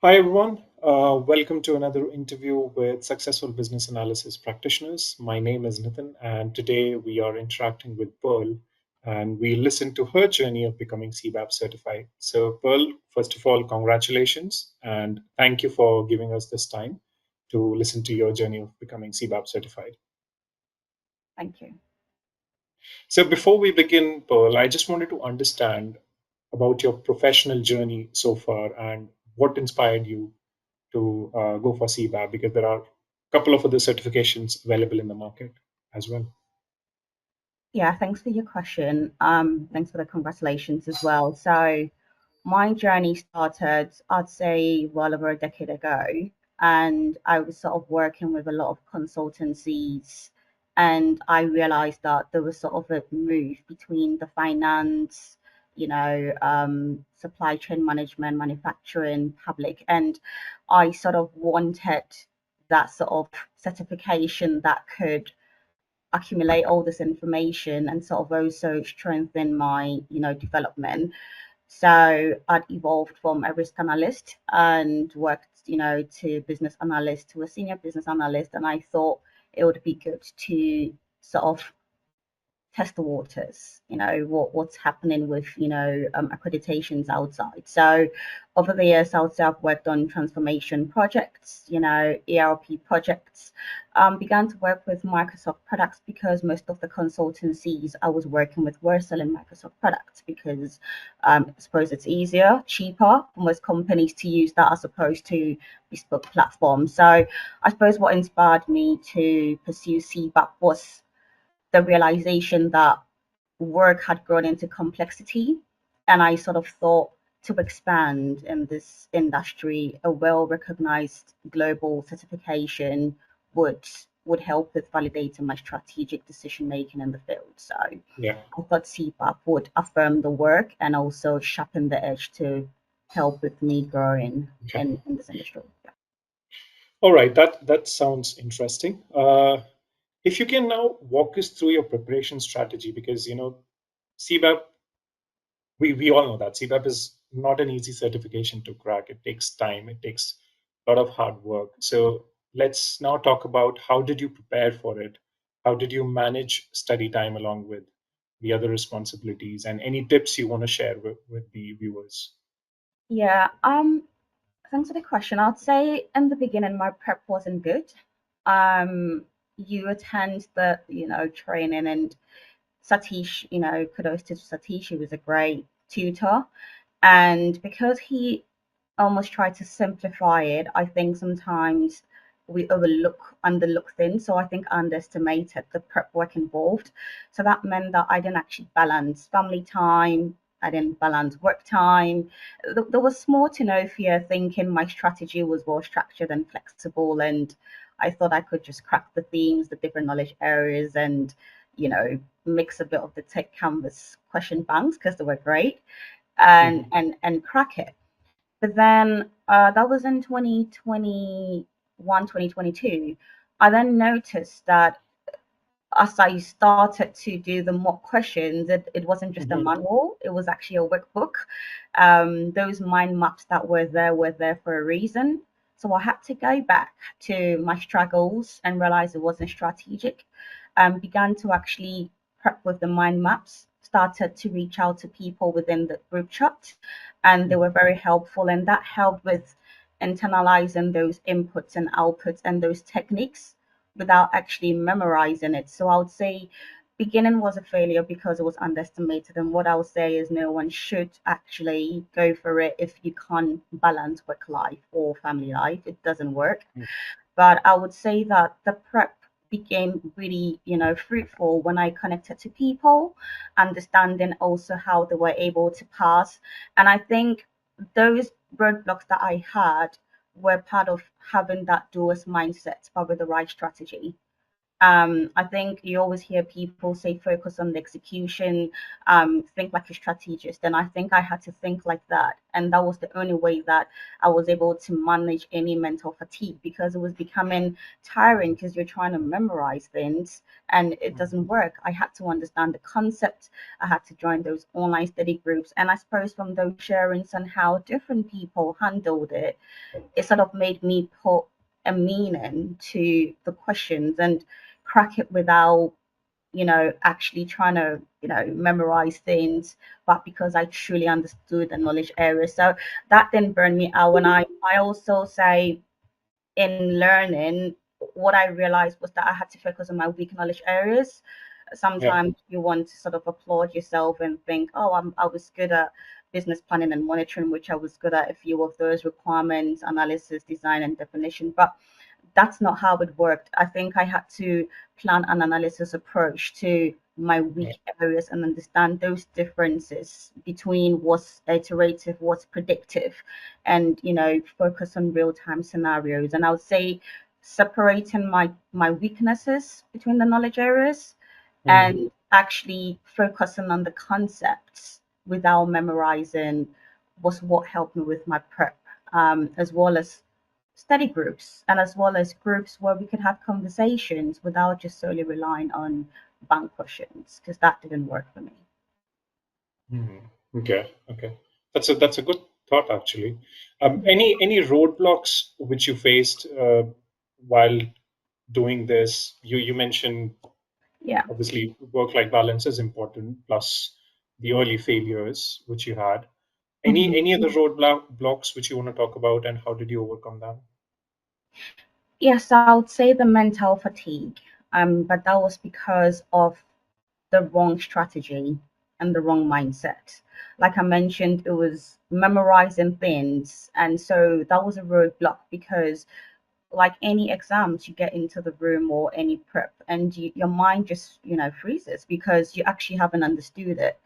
Hi, everyone. Welcome to another interview with successful business analysis practitioners. My name is Nitin, and today we are interacting with Pearl, and we listen to her journey of becoming CBAP certified. So, Pearl, first of all, congratulations, and thank you for giving us this time to listen to your journey of becoming CBAP certified. Thank you. So, before we begin, Pearl, I just wanted to understand about your professional journey so far and what inspired you to go for CBAP, because there are a couple of other certifications available in the market as well. Yeah, thanks for your question. Thanks for the congratulations as well. So my journey started, I'd say, well over a decade ago, and I was sort of working with a lot of consultancies, and I realized that there was sort of a move between the finance, supply chain management, manufacturing, public, and I sort of wanted that sort of certification that could accumulate all this information and sort of also strengthen my development. So I'd evolved from a risk analyst and worked to business analyst to a senior business analyst, and I thought it would be good to sort of test the waters, what's happening with accreditations outside. So over the years, I would say I've worked on transformation projects, ERP projects. Began to work with Microsoft products because most of the consultancies I was working with were selling Microsoft products because I suppose it's easier, cheaper for most companies to use that as opposed to bespoke platforms. So I suppose what inspired me to pursue CBAP was the realization that work had grown into complexity. And I sort of thought to expand in this industry, a well recognized global certification would help with validating my strategic decision making in the field. So Yeah. I thought CBAP would affirm the work and also sharpen the edge to help with me growing Okay. in this industry. All right. That sounds interesting. If you can now walk us through your preparation strategy, because CBAP, we all know that CBAP is not an easy certification to crack. It takes time. It takes a lot of hard work. So let's now talk about how did you prepare for it? How did you manage study time along with the other responsibilities, and any tips you want to share with the viewers? Yeah, thanks for the question. I'd say in the beginning my prep wasn't good. You attend the training, and Satish, kudos to Satish, he was a great tutor. And because he almost tried to simplify it, I think sometimes we underlook things. So I think I underestimated the prep work involved. So that meant that I didn't actually balance family time. I didn't balance work time. There was small to no fear thinking my strategy was well structured and flexible. And I thought I could just crack the themes, the different knowledge areas, and, mix a bit of the Techcanvass question banks because they were great and Mhm. crack it. But then that was in 2021, 2022. I then noticed that as I started to do the mock questions, it wasn't just a Mhm. manual, it was actually a workbook. Those mind maps that were there for a reason. So I had to go back to my struggles and realize it wasn't strategic. Began to actually prep with the mind maps, started to reach out to people within the group chat, and they were very helpful. And that helped with internalizing those inputs and outputs and those techniques without actually memorizing it. So I would say beginning was a failure because it was underestimated. And what I would say is no one should actually go for it if you can't balance work life or family life. It doesn't work. But I would say that the prep became really, fruitful when I connected to people, understanding also how they were able to pass. And I think those roadblocks that I had were part of having that doers mindset, but with the right strategy. I think you always hear people say focus on the execution, think like a strategist. And I think I had to think like that. And that was the only way that I was able to manage any mental fatigue, because it was becoming tiring because you're trying to memorize things and it doesn't work. I had to understand the concept. I had to join those online study groups. And I suppose from those sharings on how different people handled it, it sort of made me put a meaning to the questions and crack it without, actually trying to, memorize things, but because I truly understood the knowledge area. So that didn't burn me out. And I also say in learning, what I realized was that I had to focus on my weak knowledge areas. Yeah. Sometimes you want to sort of applaud yourself and think, oh, I was good at business planning and monitoring, which I was good at a few of those requirements, analysis, design, and definition. But that's not how it worked. I think I had to plan an analysis approach to my Yeah. weak areas and understand those differences between what's iterative, what's predictive, and focus on real-time scenarios. And I would say separating my weaknesses between the knowledge areas Mm. and actually focusing on the concepts without memorizing was what helped me with my prep, as well as study groups and as well as groups where we could have conversations without just solely relying on bank questions, because that didn't work for me. Mm. Okay. Okay. That's a good thought actually. Any roadblocks which you faced while doing this? You mentioned Yeah. obviously work-life balance is important, plus the early failures which you had. Mhm. Any other roadblock blocks which you want to talk about, and how did you overcome them? Yes, I would say the mental fatigue, but that was because of the wrong strategy and the wrong mindset. Like I mentioned, it was memorizing things, and so that was a roadblock because like any exams, you get into the room or any prep and your mind just freezes because you actually haven't understood it.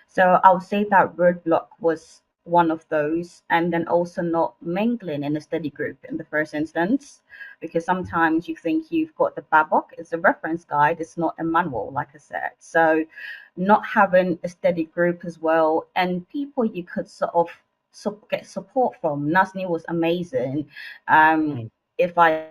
So I would say that roadblock was one of those, and then also not mingling in a study group in the first instance, because sometimes you think you've got the bad book, it's a reference guide, it's not a manual, like I said. So not having a study group as well, and people you could sort of get support from. Nasni was amazing. Mm. If I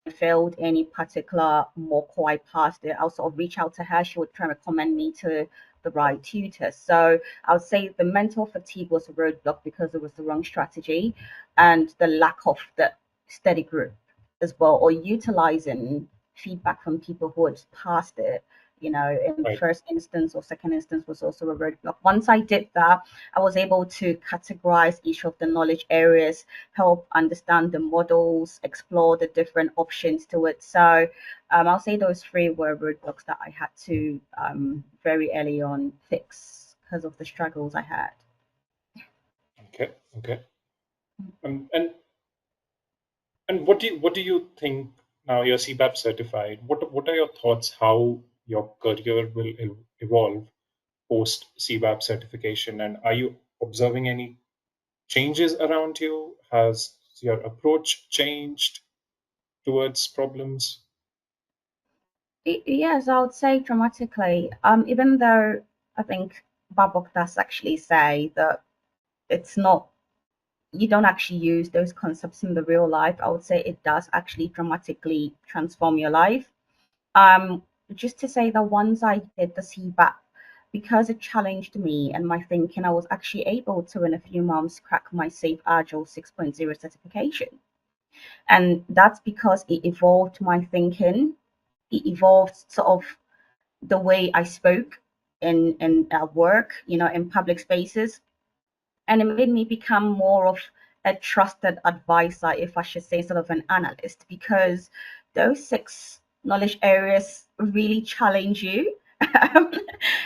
failed any particular mock or I passed it, I'll sort of reach out to her. She would try and recommend me to the right tutor. So I would say the mental fatigue was a roadblock because it was the wrong strategy and the lack of the steady group as well, or utilizing feedback from people who had passed it, in Right. first instance or second instance was also a roadblock. Once I did that, I was able to categorize each of the knowledge areas, help understand the models, explore the different options to it. So I'll say those three were roadblocks that I had to very early on fix because of the struggles I had. Okay. Okay. And what do you think now you're CBAP certified? What are your thoughts how your career will evolve post CBAP certification? And are you observing any changes around you? Has your approach changed towards problems? Yes, I would say dramatically. Even though I think Babok does actually say that it's not, you don't actually use those concepts in the real life. I would say it does actually dramatically transform your life. Um, just to say that once I did the CBAP, because it challenged me and my thinking, I was actually able to, in a few months, crack my SAFe Agile 6.0 certification. And that's because it evolved my thinking. It evolved sort of the way I spoke in work, in public spaces, and it made me become more of a trusted advisor, if I should say, sort of an analyst, because those six knowledge areas really challenge you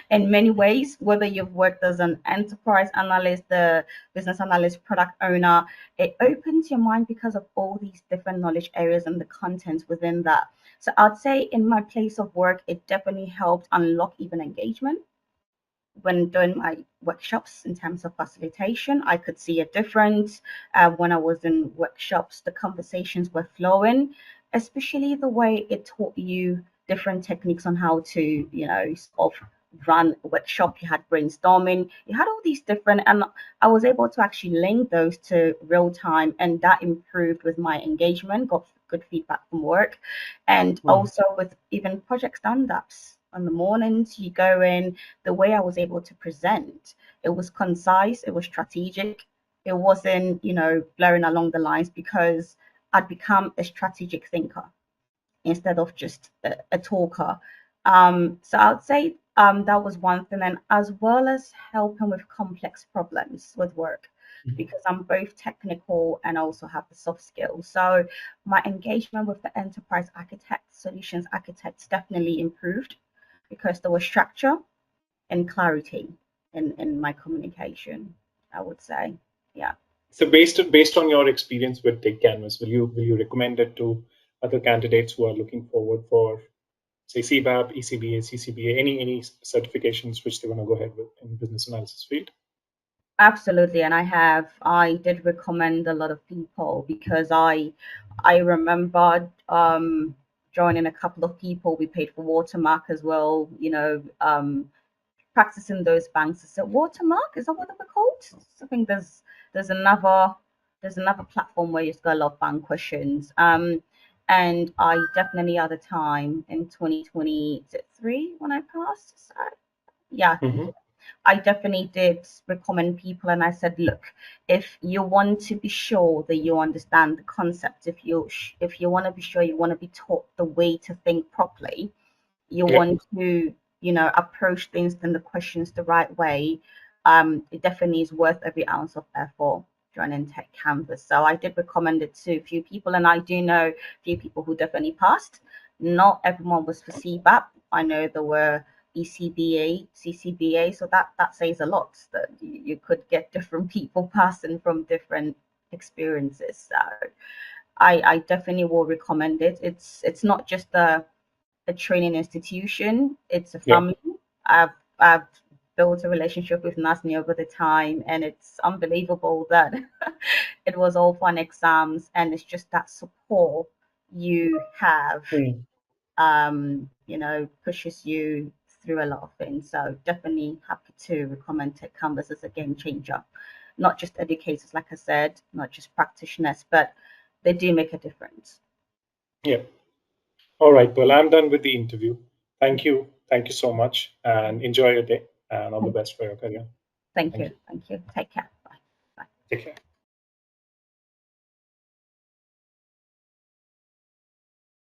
in many ways, whether you've worked as an enterprise analyst, the business analyst, product owner. It opens your mind because of all these different knowledge areas and the contents within that. So I'd say in my place of work, it definitely helped unlock even engagement when doing my workshops in terms of facilitation. I could see a difference when I was in workshops. The conversations were flowing, especially the way it taught you different techniques on how to, sort of run a workshop. You had brainstorming, you had all these different, and I was able to actually link those to real time, and that improved with my engagement, got good feedback from work, and also with even project stand-ups. On the mornings, you go in, the way I was able to present, it was concise, it was strategic, it wasn't, blurring along the lines, because I'd become a strategic thinker instead of just a talker. So I'd say that was one thing, and as well as helping with complex problems with work, because I'm both technical and also have the soft skills. So my engagement with the enterprise architects, solutions architects definitely improved, because there was structure and clarity in my communication, I would say. Yeah. So based on your experience with Techcanvass, will you recommend it to other candidates who are looking forward for, say, CBAP, ECBA, CCBA, any certifications which they want to go ahead with in business analysis field? Absolutely, and I did recommend a lot of people, because I remember joining a couple of people. We paid for Watermark as well, practicing those banks. Is it Watermark? Is that what they're called? I think there's another platform where you just got a lot of bank questions. And I definitely at the time in 2023 when I passed. So, yeah, I definitely did recommend people, and I said, look, if you want to be sure that you understand the concept, if you want to be sure you want to be taught the way to think properly, you want to, approach things and the questions the right way, it definitely is worth every ounce of effort joining Techcanvass. So I did recommend it to a few people, and I do know a few people who definitely passed. Not everyone was for CBAP. I know there were ECBA, CCBA, so that says a lot, that you could get different people passing from different experiences. So I definitely will recommend it. It's not just a training institution, it's a family. I've built a relationship with Nasni over the time, and it's unbelievable that it was all fun exams, and it's just that support you have, pushes you through a lot of things. So definitely happy to recommend Techcanvass as a game changer. Not just educators, like I said, not just practitioners, but they do make a difference. Yeah. All right. Well, I'm done with the interview. Thank you. Thank you so much, and enjoy your day, and all the best for your career. Thank you. Thank you. Take care. Bye. Bye. Take care.